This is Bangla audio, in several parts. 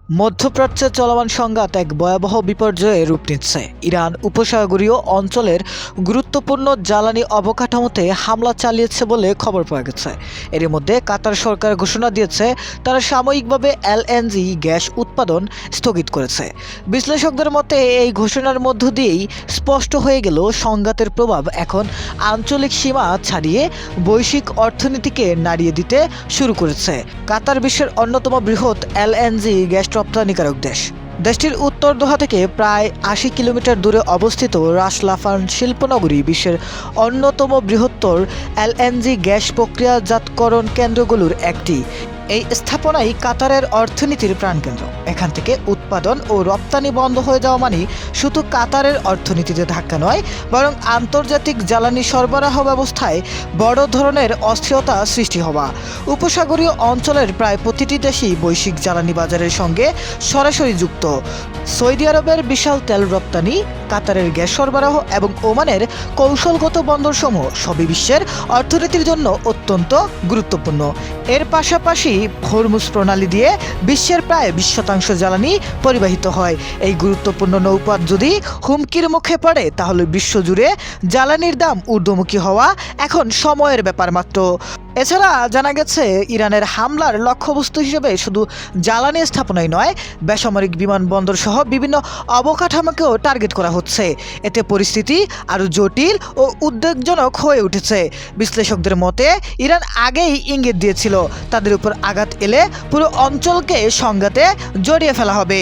মধ্যপ্রাচ্যে চলমান সংঘাত এক ভয়াবহ বিপর্যয়ে রূপ নিচ্ছে। ইরান উপসাগরীয় অঞ্চলের গুরুত্বপূর্ণ জ্বালানি অবকাঠামোতে হামলা চালিয়েছে বলে খবর পাওয়া গেছে। এর মধ্যে কাতার সরকার ঘোষণা দিয়েছে তারা সাময়িকভাবে এলএনজি গ্যাস উৎপাদন স্থগিত করেছে। বিশ্লেষকদের মতে এই ঘোষণার মধ্য দিয়েই স্পষ্ট হয়ে গেল সংঘাতের প্রভাব এখন আঞ্চলিক সীমা ছাড়িয়ে বৈশ্বিক অর্থনীতিকে নাড়িয়ে দিতে শুরু করেছে। কাতার বিশ্বের অন্যতম বৃহৎ এলএনজি গ্যাস রপ্তানিকারক দেশ। দেশটির উত্তর দোহা থেকে প্রায় ৮০ কিলোমিটার দূরে অবস্থিত রাস লাফান শিল্পনগরী বিশ্বের অন্যতম বৃহত্তর এলএনজি গ্যাস প্রক্রিয়াজাতকরণ কেন্দ্রগুলোর একটি। এই স্থাপনাই কাতারের অর্থনীতির প্রাণকেন্দ্র। এখান থেকে উৎপাদন ও রপ্তানি বন্ধ হয়ে যাওয়া মানে শুধু কাতারের অর্থনীতিতে ধাক্কা নয়, বরং আন্তর্জাতিক জ্বালানি সরবরাহ ব্যবস্থায় বড় ধরনের অস্থিরতা সৃষ্টি হওয়া। উপসাগরীয় অঞ্চলের প্রায় প্রতিটি দেশই বৈশ্বিক জ্বালানি বাজারের সঙ্গে সরাসরি যুক্ত। সৌদি আরবের বিশাল তেল রপ্তানি, কাতারের গ্যাস সরবরাহ এবং ওমানের কৌশলগত বন্দরসমূহ সবই বিশ্বের অর্থনীতির জন্য অত্যন্ত গুরুত্বপূর্ণ। এর পাশাপাশি হরমুজ প্রণালী দিয়ে বিশ্বের প্রায় ২০% জ্বালানি পরিবাহিত হয়। এই গুরুত্বপূর্ণ নৌপথ যদি হুমকির মুখে পড়ে তাহলে বিশ্বজুড়ে জ্বালানির দাম ঊর্ধ্বমুখী হওয়া এখন সময়ের ব্যাপার মাত্র। এছাড়া জানা গেছে ইরানের হামলার লক্ষ্যবস্তু হিসেবে শুধু জ্বালানি স্থাপনাই নয়, বেসামরিক বিমানবন্দর সহ বিভিন্ন অবকাঠামোকেও টার্গেট করা হচ্ছে। এতে পরিস্থিতি আরও জটিল ও উদ্বেগজনক হয়ে উঠেছে। বিশ্লেষকদের মতে ইরান আগেই ইঙ্গিত দিয়েছিল তাদের উপর আঘাত এলে পুরো অঞ্চলকে সংঘাতে জড়িয়ে ফেলা হবে।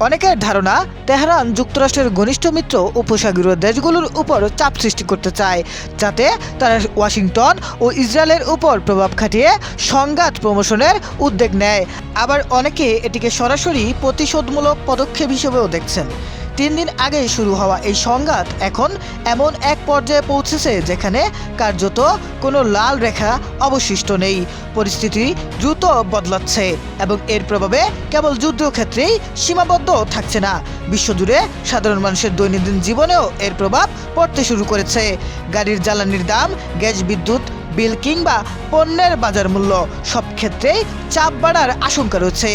অনেকের ধারণা তেহরান যুক্তরাষ্ট্রের ঘনিষ্ঠ মিত্র উপসাগরীয় দেশগুলোর উপর চাপ সৃষ্টি করতে চায়, যাতে তারা ওয়াশিংটন ও ইসরায়েলের উপর প্রভাব খাটিয়ে সংঘাত প্রমোশনের উদ্যোগ নেয়। আবার অনেকে এটিকে সরাসরি প্রতিশোধমূলক পদক্ষেপ হিসেবেও দেখছেন। ৩ দিন আগে শুরু হওয়া এই সংঘাত এখন এমন এক পর্যায়ে পৌঁছেছে যেখানে কার্যত কোনো লাল রেখা অবশিষ্ট নেই। পরিস্থিতি দ্রুত বদলাচ্ছে এবং এর প্রভাবে কেবল যুদ্ধক্ষেত্রেই সীমাবদ্ধ থাকছে না, বিশ্বজুড়ে সাধারণ মানুষের দৈনন্দিন জীবনেও এর প্রভাব পড়তে শুরু করেছে। গাড়ির জ্বালানির দাম, গ্যাস, বিদ্যুৎ বিল কিংবা পণ্যের বাজার মূল্য সব ক্ষেত্রেই চাপ বাড়ার আশঙ্কা রয়েছে।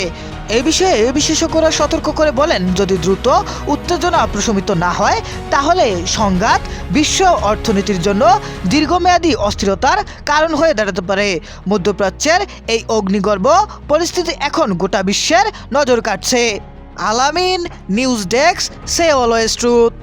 এই বিষয়ে বিশেষজ্ঞরা সতর্ক করে বলেন, যদি দ্রুত উত্তেজনা প্রশমিত না হয় তাহলে সংঘাত বিশ্ব অর্থনীতির জন্য দীর্ঘমেয়াদী অস্থিরতার কারণ হয়ে দাঁড়াতে পারে। মধ্যপ্রাচ্যের এই অগ্নিগর্ভ পরিস্থিতি এখন গোটা বিশ্বের নজর কাটছে। আলামিন, নিউজ ডেস্ক, সে অলওয়েজ ট্রুথ।